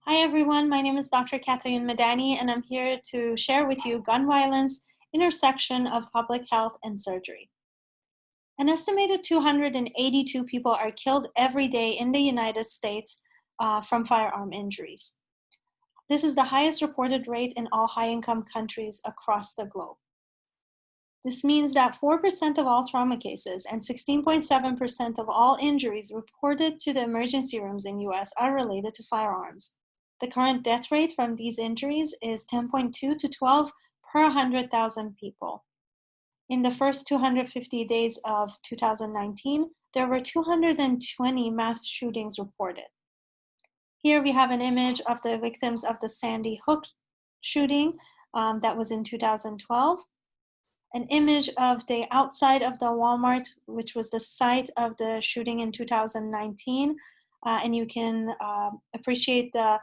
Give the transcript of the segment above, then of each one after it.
Hi everyone, my name is Dr. Katayan Madani and I'm here to share with you gun violence, intersection of public health and surgery. An estimated 282 people are killed every day in the United States from firearm injuries. This is the highest reported rate in all high-income countries across the globe. This means that 4% of all trauma cases and 16.7% of all injuries reported to the emergency rooms in US are related to firearms. The current death rate from these injuries is 10.2 to 12 per 100,000 people. In the first 250 days of 2019, there were 220 mass shootings reported. Here we have an image of the victims of the Sandy Hook shooting that was in 2012. An image of the outside of the Walmart, which was the site of the shooting in 2019. And you can appreciate the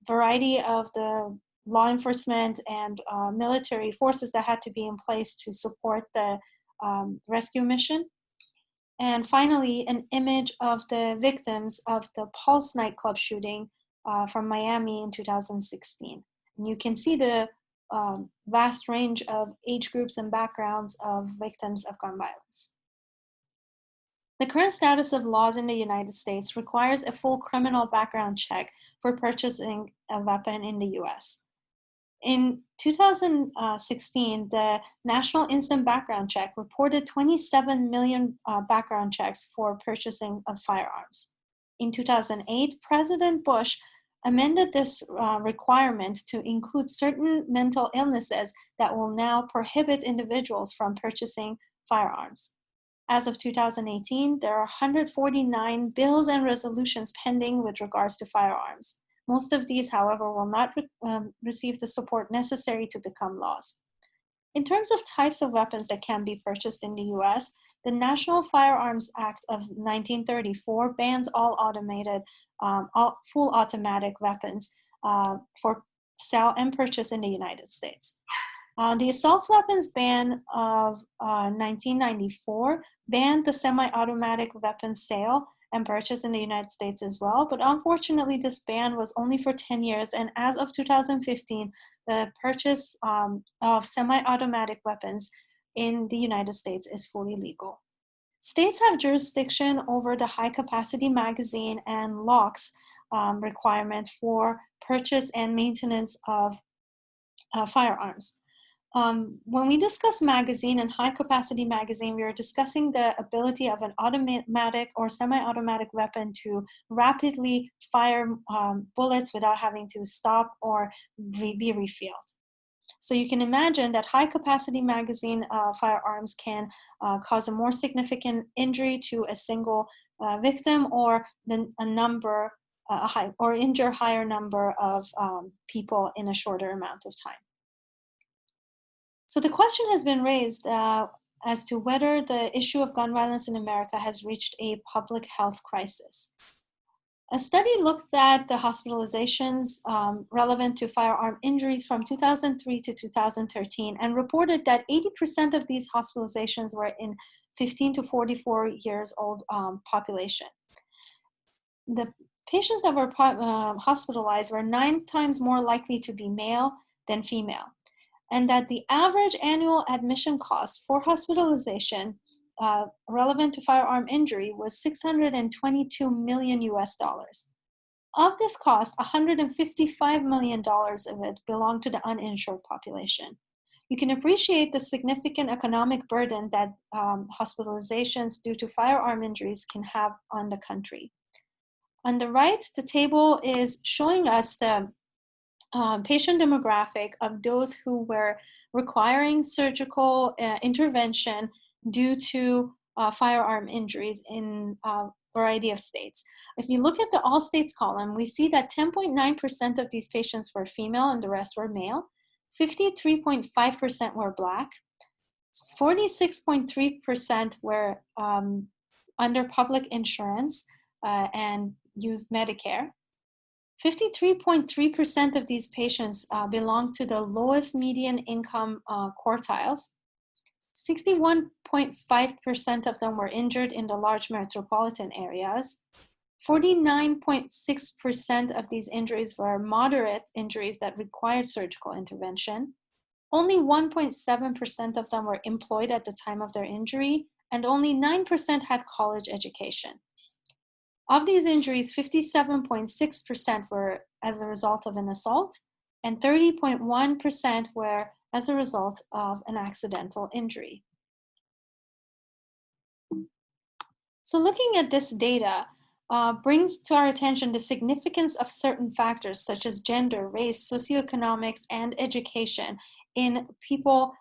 variety of the law enforcement and military forces that had to be in place to support the rescue mission. And finally, an image of the victims of the Pulse nightclub shooting from Miami in 2016. And you can see the vast range of age groups and backgrounds of victims of gun violence. The current status of laws in the United States requires a full criminal background check for purchasing a weapon in the US. In 2016, the National Instant Background Check reported 27 million background checks for purchasing of firearms. In 2008, President Bush amended this requirement to include certain mental illnesses that will now prohibit individuals from purchasing firearms. As of 2018, there are 149 bills and resolutions pending with regards to firearms. Most of these, however, will not receive the support necessary to become laws. In terms of types of weapons that can be purchased in the US, the National Firearms Act of 1934 bans all full automatic weapons for sale and purchase in the United States. The assault weapons ban of 1994 banned the semi-automatic weapons sale and purchase in the United States as well, but unfortunately this ban was only for 10 years, and as of 2015, the purchase of semi-automatic weapons in the United States is fully legal. States have jurisdiction over the high-capacity magazine and locks requirement for purchase and maintenance of firearms. When we discuss magazine and high-capacity magazine, we are discussing the ability of an automatic or semi-automatic weapon to rapidly fire bullets without having to stop or be refilled. So you can imagine that high-capacity magazine firearms can cause a more significant injury to a single victim or or injure higher number of people in a shorter amount of time. So the question has been raised as to whether the issue of gun violence in America has reached a public health crisis. A study looked at the hospitalizations relevant to firearm injuries from 2003 to 2013 and reported that 80% of these hospitalizations were in 15 to 44 years old population. The patients that were hospitalized were 9 times more likely to be male than female, and that the average annual admission cost for hospitalization relevant to firearm injury was $622 million US. Of this cost, $155 million of it belonged to the uninsured population. You can appreciate the significant economic burden that hospitalizations due to firearm injuries can have on the country. On the right, the table is showing us the patient demographic of those who were requiring surgical intervention due to firearm injuries in a variety of states. If you look at the all states column, we see that 10.9% of these patients were female and the rest were male. 53.5% were Black. 46.3% were under public insurance and used Medicare. 53.3% of these patients belong to the lowest median income quartiles. 61.5% of them were injured in the large metropolitan areas. 49.6% of these injuries were moderate injuries that required surgical intervention. Only 1.7% of them were employed at the time of their injury, and only 9% had college education. Of these injuries, 57.6% were as a result of an assault, and 30.1% were as a result of an accidental injury. So looking at this data brings to our attention the significance of certain factors such as gender, race, socioeconomics, and education in people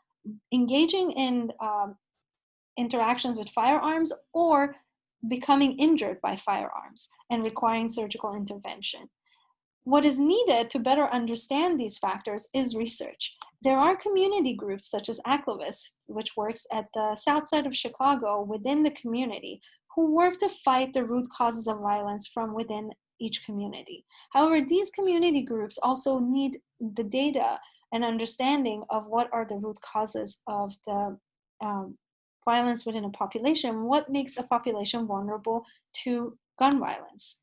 engaging in interactions with firearms or becoming injured by firearms and requiring surgical intervention. What is needed to better understand these factors is research. There are community groups such as Aclovis, which works at the south side of Chicago within the community, who work to fight the root causes of violence from within each community. However, these community groups also need the data and understanding of what are the root causes of the violence within a population, what makes a population vulnerable to gun violence.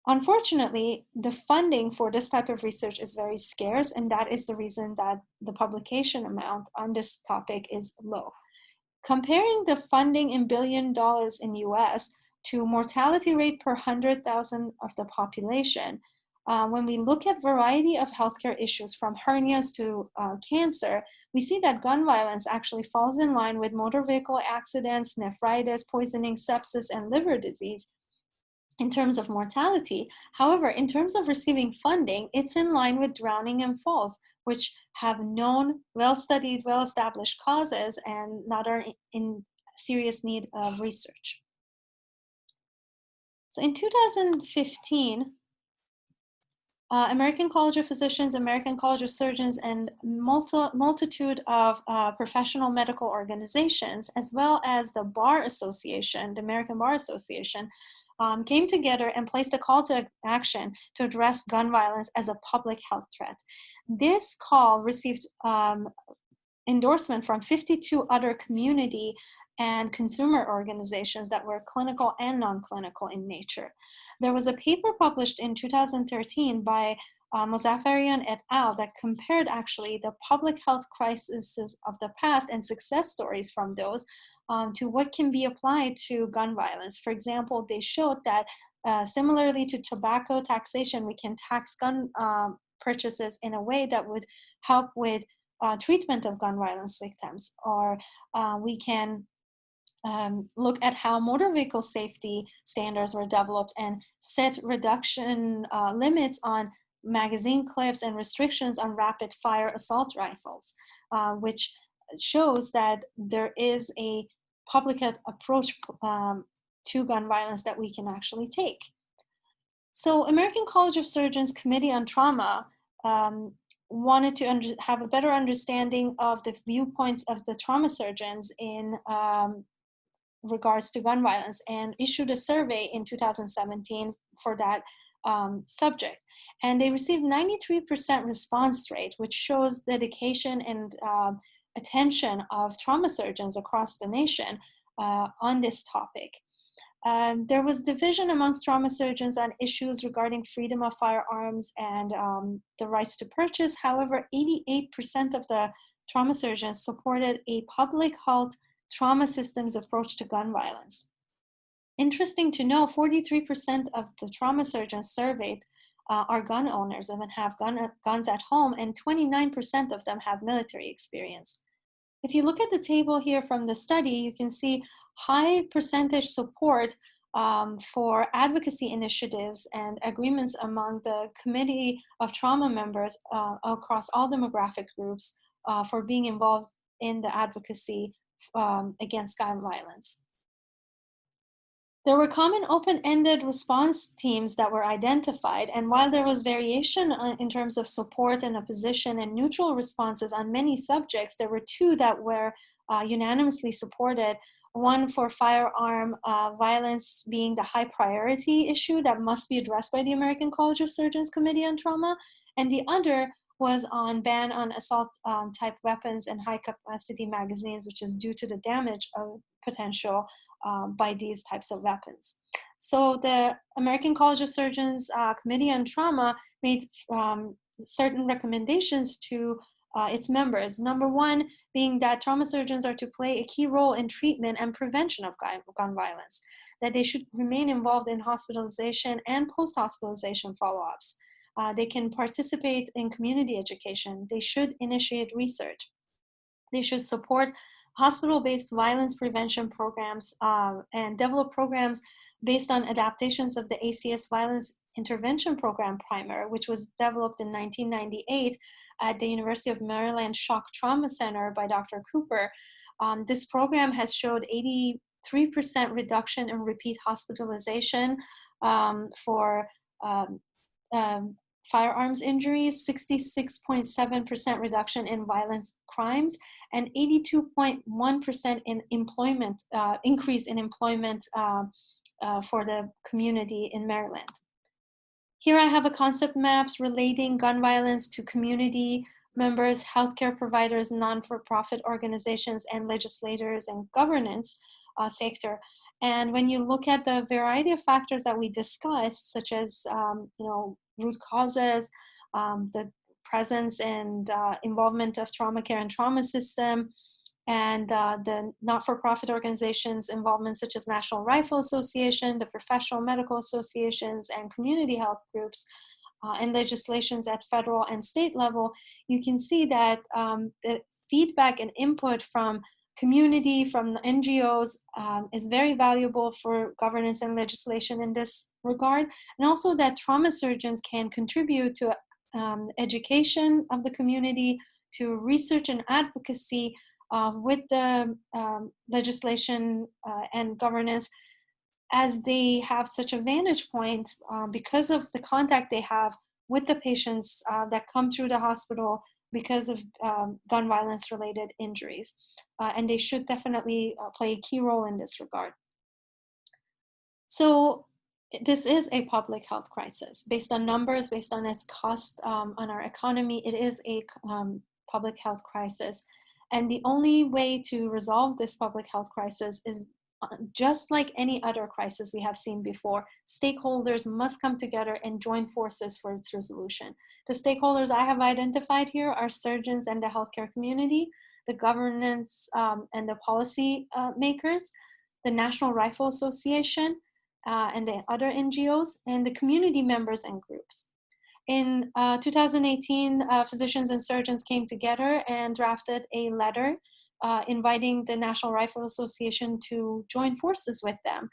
Unfortunately, the funding for this type of research is very scarce, and that is the reason that the publication amount on this topic is low. Comparing the funding in $1 billion in US to mortality rate per 100,000 of the population, when we look at variety of healthcare issues from hernias to cancer, we see that gun violence actually falls in line with motor vehicle accidents, nephritis, poisoning, sepsis, and liver disease in terms of mortality. However, in terms of receiving funding, it's in line with drowning and falls, which have known, well-studied, well-established causes and not are in serious need of research. So in 2015, American College of Physicians, American College of Surgeons, and multitude of professional medical organizations, as well as the Bar Association, the American Bar Association, came together and placed a call to action to address gun violence as a public health threat. This call received endorsement from 52 other community and consumer organizations that were clinical and non-clinical in nature. There was a paper published in 2013 by Mozaffarian et al. That compared actually the public health crises of the past and success stories from those to what can be applied to gun violence. For example, they showed that similarly to tobacco taxation, we can tax gun purchases in a way that would help with treatment of gun violence victims, or we can look at how motor vehicle safety standards were developed and set reduction limits on magazine clips and restrictions on rapid fire assault rifles, which shows that there is a public health approach to gun violence that we can actually take. So American College of Surgeons Committee on Trauma wanted to have a better understanding of the viewpoints of the trauma surgeons in regards to gun violence and issued a survey in 2017 for that subject. And they received 93% response rate, which shows dedication and attention of trauma surgeons across the nation on this topic. There was division amongst trauma surgeons on issues regarding freedom of firearms and the rights to purchase. However, 88% of the trauma surgeons supported a public health trauma systems approach to gun violence. Interesting to know, 43% of the trauma surgeons surveyed are gun owners and have guns at home, and 29% of them have military experience. If you look at the table here from the study, you can see high percentage support for advocacy initiatives and agreements among the Committee of Trauma members across all demographic groups for being involved in the advocacy against gun violence. There were common open-ended response teams that were identified, and while there was variation in terms of support and opposition and neutral responses on many subjects, there were two that were unanimously supported. One for firearm violence being the high priority issue that must be addressed by the American College of Surgeons Committee on Trauma, and the other was on ban on assault type weapons and high capacity magazines, which is due to the damage of potential by these types of weapons. So the American College of Surgeons Committee on Trauma made certain recommendations to its members. Number one being that trauma surgeons are to play a key role in treatment and prevention of gun violence, that they should remain involved in hospitalization and post-hospitalization follow-ups. They can participate in community education. They should initiate research. They should support hospital-based violence prevention programs and develop programs based on adaptations of the ACS Violence Intervention Program primer, which was developed in 1998 at the University of Maryland Shock Trauma Center by Dr. Cooper. This program has showed 83% reduction in repeat hospitalization for firearms injuries, 66.7% reduction in violence crimes, and 82.1% in employment, increase in employment for the community in Maryland. Here I have a concept maps relating gun violence to community members, healthcare providers, non-for-profit organizations, and legislators and governance sector. And when you look at the variety of factors that we discussed, such as root causes, the presence and involvement of trauma care and trauma system, and the not-for-profit organizations' involvement, such as National Rifle Association, the professional medical associations, and community health groups, and legislations at federal and state level, you can see that the feedback and input from community, from the NGOs, is very valuable for governance and legislation in this regard, and also that trauma surgeons can contribute to education of the community, to research and advocacy with the legislation and governance, as they have such a vantage point because of the contact they have with the patients that come through the hospital because of gun violence related injuries. And they should definitely play a key role in this regard. So this is a public health crisis. Based on numbers, based on its cost on our economy, it is a public health crisis. And the only way to resolve this public health crisis is just like any other crisis we have seen before. Stakeholders must come together and join forces for its resolution. The stakeholders I have identified here are surgeons and the healthcare community, the governance and the policy makers, the National Rifle Association, and the other NGOs, and the community members and groups. In 2018, physicians and surgeons came together and drafted a letter inviting the National Rifle Association to join forces with them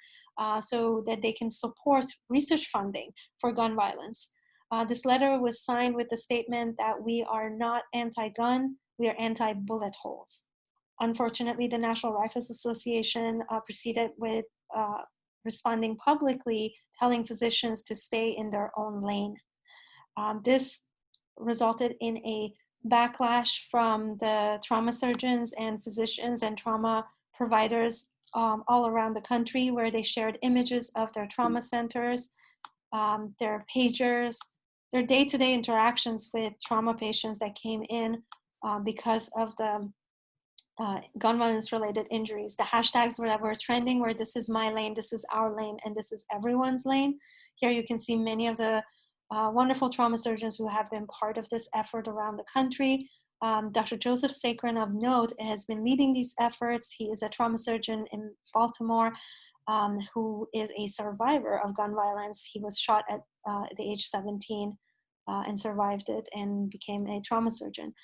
so that they can support research funding for gun violence. This letter was signed with the statement that we are not anti-gun, we are anti-bullet holes. Unfortunately, the National Rifles Association proceeded with responding publicly, telling physicians to stay in their own lane. This resulted in a backlash from the trauma surgeons and physicians and trauma providers all around the country, where they shared images of their trauma centers, their pagers, their day-to-day interactions with trauma patients that came in because of the gun violence related injuries. The hashtags that were trending were "this is my lane," "this is our lane," and "this is everyone's lane." Here you can see many of the wonderful trauma surgeons who have been part of this effort around the country. Dr. Joseph Sakran, of note, has been leading these efforts. He is a trauma surgeon in Baltimore who is a survivor of gun violence. He was shot at the age 17 and survived it and became a trauma surgeon.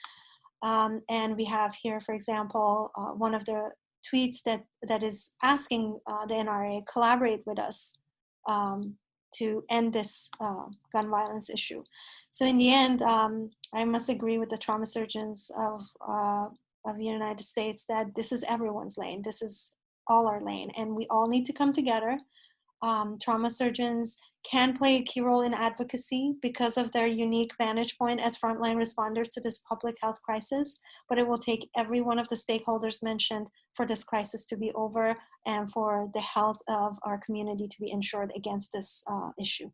And we have here, for example, one of the tweets that is asking the NRA collaborate with us to end this gun violence issue. So in the end, I must agree with the trauma surgeons of the United States that this is everyone's lane. This is all our lane, and we all need to come together. Trauma surgeons can play a key role in advocacy because of their unique vantage point as frontline responders to this public health crisis, but it will take every one of the stakeholders mentioned for this crisis to be over and for the health of our community to be ensured against this issue.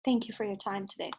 Thank you for your time today.